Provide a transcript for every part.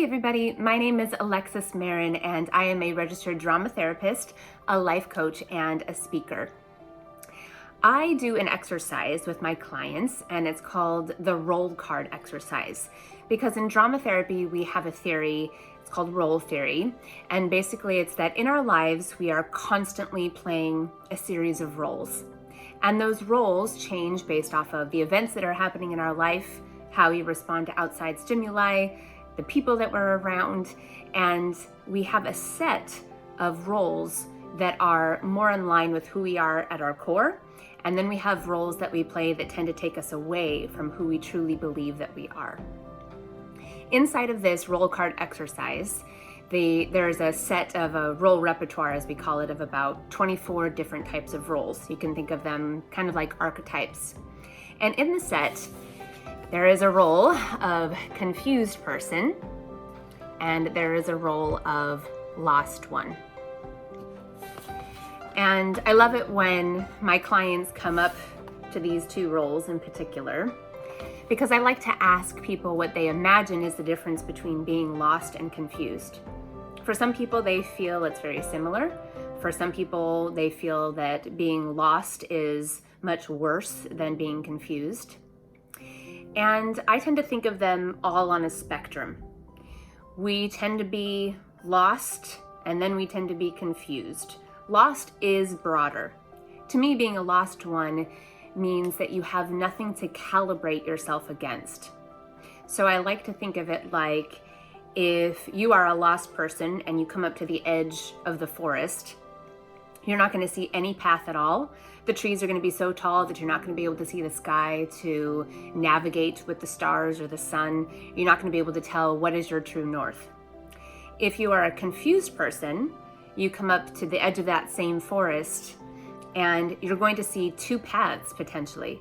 Hey everybody, my name is Alexis Marin and I am a registered drama therapist, a life coach, and a speaker. I do an exercise with my clients and it's called the role card exercise because in drama therapy we have a theory, it's called role theory, and basically it's that in our lives we are constantly playing a series of roles. And those roles change based off of the events that are happening in our life, how we respond to outside stimuli, the people that we're around, and we have a set of roles that are more in line with who we are at our core. And then we have roles that we play that tend to take us away from who we truly believe that we are. Inside of this role card exercise, there's a set of a role repertoire, as we call it, of about 24 different types of roles. You can think of them kind of like archetypes. And in the set, there is a role of confused person, and there is a role of lost one. And I love it when my clients come up to these two roles in particular, because I like to ask people what they imagine is the difference between being lost and confused. For some people, they feel it's very similar. For some people, they feel that being lost is much worse than being confused. And I tend to think of them all on a spectrum. We tend to be lost, and then we tend to be confused. Lost is broader. To me, being a lost one means that you have nothing to calibrate yourself against. So I like to think of it like if you are a lost person and you come up to the edge of the forest, you're not going to see any path at all. The trees are going to be so tall that you're not going to be able to see the sky to navigate with the stars or the sun. You're not going to be able to tell what is your true north. If you are a confused person, you come up to the edge of that same forest and you're going to see two paths potentially.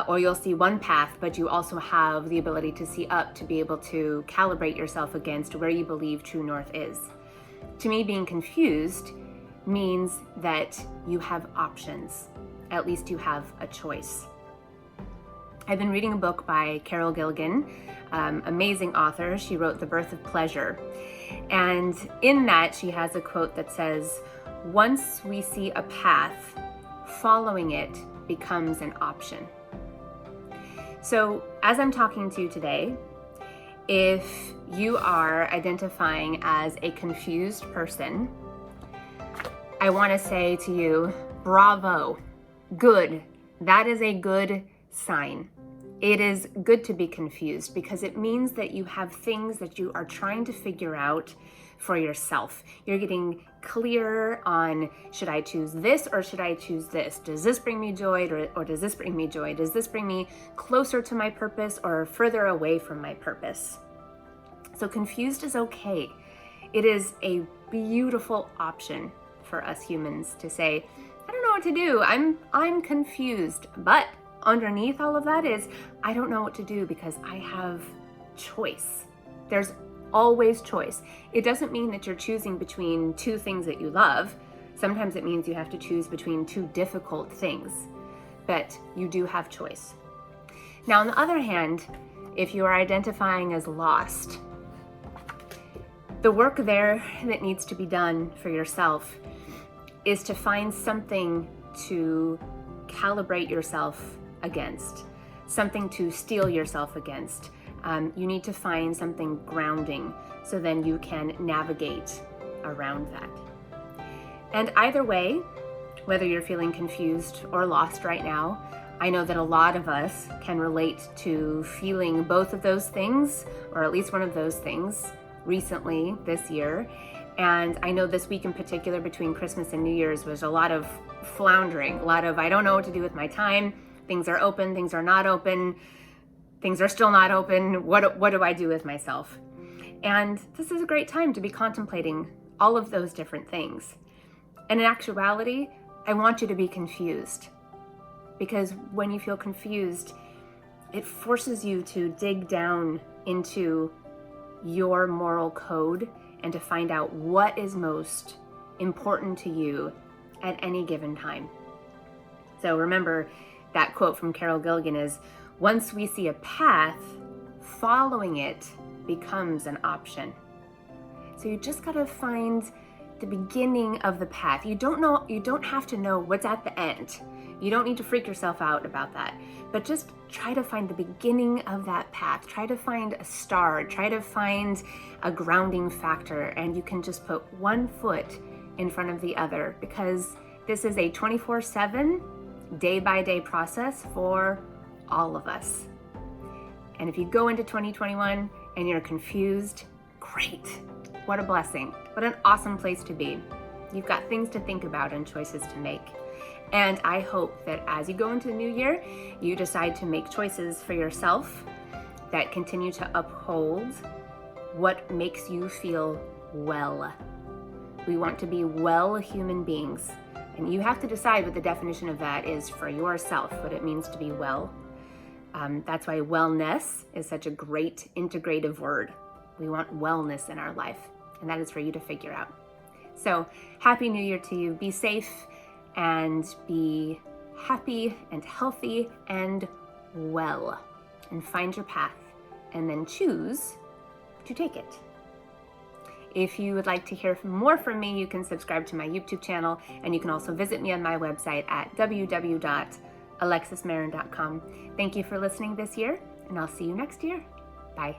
Or you'll see one path, but you also have the ability to see up to be able to calibrate yourself against where you believe true north is. To me, being confused means that you have options. At least you have a choice. I've been reading a book by Carol Gilligan, amazing author. She wrote The Birth of Pleasure. And in that, she has a quote that says, "Once we see a path, following it becomes an option." So as I'm talking to you today, if you are identifying as a confused person, I want to say to you, bravo, good. That is a good sign. It is good to be confused because it means that you have things that you are trying to figure out for yourself. You're getting clearer on, should I choose this or should I choose this? Does this bring me joy or does this bring me joy? Does this bring me closer to my purpose or further away from my purpose? So confused is okay. It is a beautiful option for us humans to say, I don't know what to do. I'm confused. But underneath all of that is, I don't know what to do because I have choice. There's always choice. It doesn't mean that you're choosing between two things that you love. Sometimes it means you have to choose between two difficult things, but you do have choice. Now, on the other hand, if you are identifying as lost, the work there that needs to be done for yourself is to find something to calibrate yourself against, something to steel yourself against. You need to find something grounding so then you can navigate around that. And either way, whether you're feeling confused or lost right now, I know that a lot of us can relate to feeling both of those things, or at least one of those things, recently this year. And I know this week in particular, between Christmas and New Year's, was a lot of floundering, a lot of I don't know what to do with my time. Things are open, things are not open, things are still not open. What do I do with myself? And this is a great time to be contemplating all of those different things. And in actuality, I want you to be confused, because when you feel confused, it forces you to dig down into your moral code and to find out what is most important to you at any given time. So remember, that quote from Carol Gilligan is, once we see a path, following it becomes an option. So you just gotta find the beginning of the path. You don't have to know what's at the end. You don't need to freak yourself out about that, but just try to find the beginning of that path. Try to find a star, try to find a grounding factor, and you can just put one foot in front of the other, because this is a 24/7, day-by-day process for all of us. And if you go into 2021 and you're confused, great. What a blessing. What an awesome place to be. You've got things to think about and choices to make. And I hope that as you go into the new year, you decide to make choices for yourself that continue to uphold what makes you feel well. We want to be well human beings. And you have to decide what the definition of that is for yourself, what it means to be well. That's why wellness is such a great integrative word. We want wellness in our life, and that is for you to figure out. So, Happy New Year to you. Be safe and be happy and healthy and well. And find your path, and then choose to take it. If you would like to hear more from me, you can subscribe to my YouTube channel, and you can also visit me on my website at www.alexismarin.com. Thank you for listening this year, and I'll see you next year. Bye.